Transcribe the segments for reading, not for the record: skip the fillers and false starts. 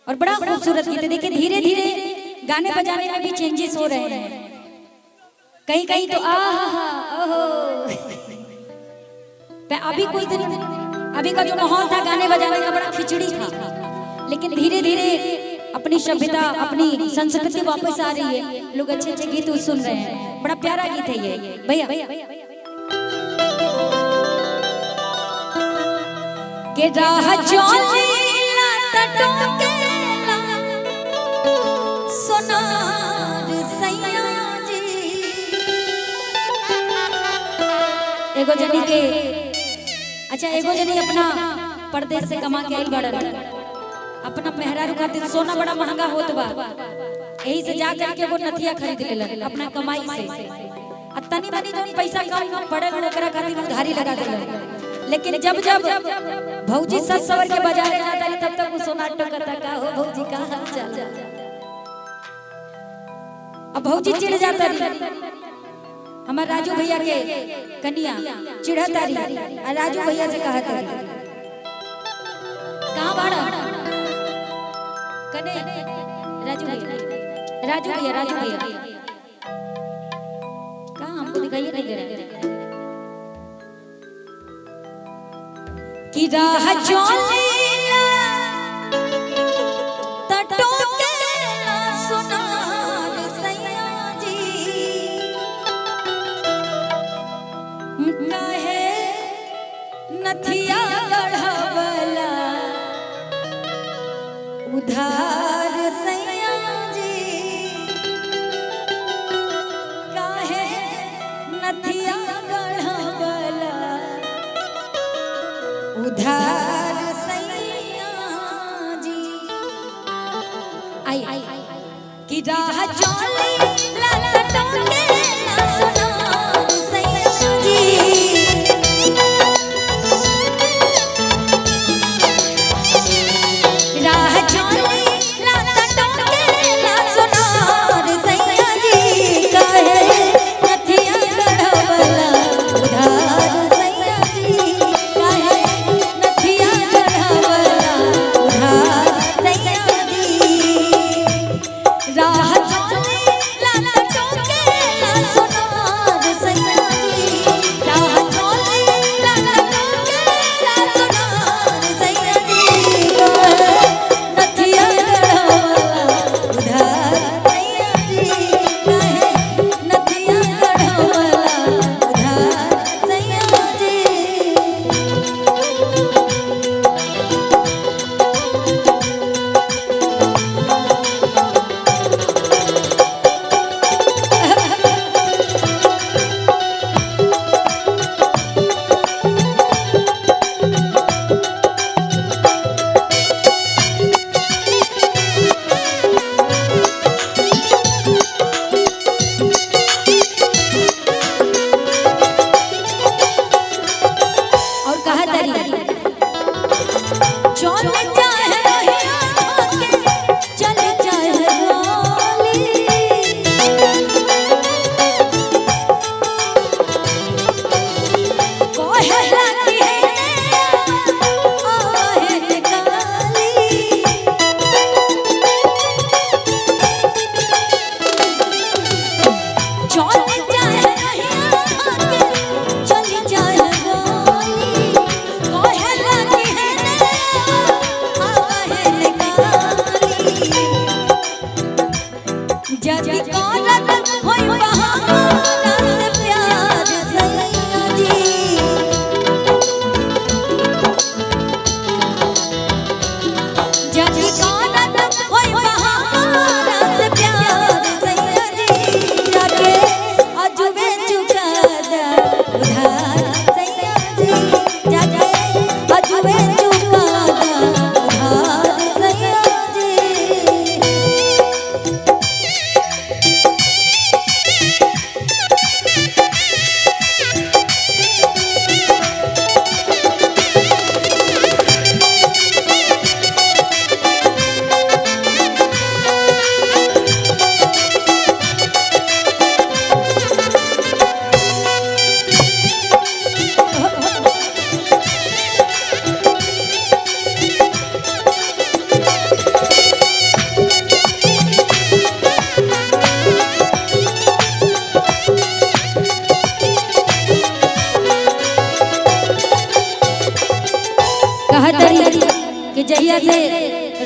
और बड़ा खूबसूरत गीत है। देखिए धीरे धीरे गाने बजाने में भी चेंजेस हो रहे हैं। कहीं कहीं तो अभी कुछ दिन अभी का जो माहौल था गाने बजाने का बड़ा खिचड़ी था, लेकिन धीरे धीरे अपनी सभ्यता अपनी संस्कृति वापस आ रही है। लोग अच्छे अच्छे गीत सुन रहे हैं। बड़ा प्यारा गीत है ये भैया। के राह चले सोनार सैया जी। एगो जनी के अच्छा एगो जनी अपना परदेश से कमा के आइल बड़न, अपना मेहरारू खातिर सोना बड़ा महंगा होत बा, यही से जा करके एगो नथिया खरीद लेलन अपना कमाई से। आ तनी मनी जोन पैसा कम पड़ल ओकरा खातिर उधारी लगा देलन। लेकिन जब जब भौजी सस सवर के बाजारे जाता है तब तक वो सोना टोकता का हो भौजी का हाल चाल। अब भौजी चिढ़ जाता रही, हमार राजू भैया के कन्या चिढ़ता रही। राजू भैया से कहा था कहाँ बाड़ा कने राजू भैया कहाँ हमको दिखाई नहीं दे रहा कि राह चलेला तटो के ना सोनार सैया जी। काहे नथिया गढ़वला उधार सैया जी। काहे नथिया गढ़वला उधार सैया जी। आई कि राह चले ललटो के ना सोनार सैया जी। राह चले ललटो के ना सोनार सैया जी। काहे नथिया गढ़वला उधार सैया जी। काहे नथिया गढ़वला उधार सैया जी। राह चले ललटो के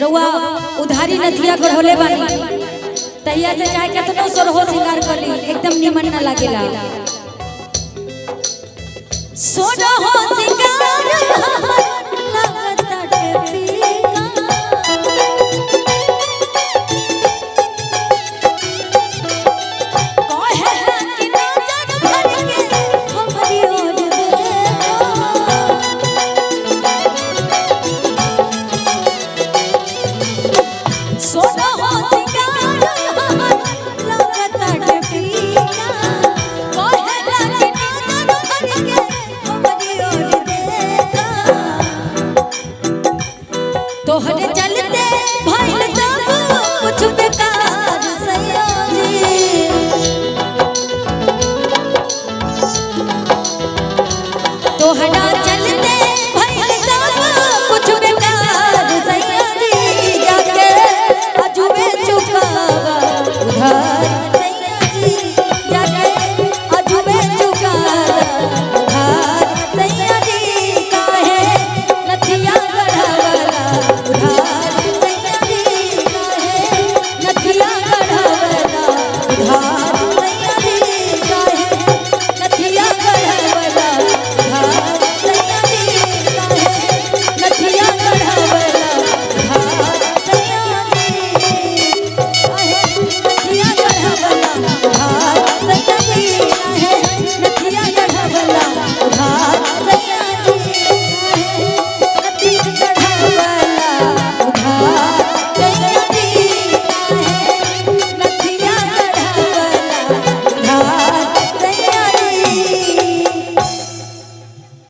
रउआ उधारी नथिया गढ़ोले बानी तहिया से चाहे केतनो सोरहो सिंगार करी एकदम निमन ना लागेला। सोरहो सिंगार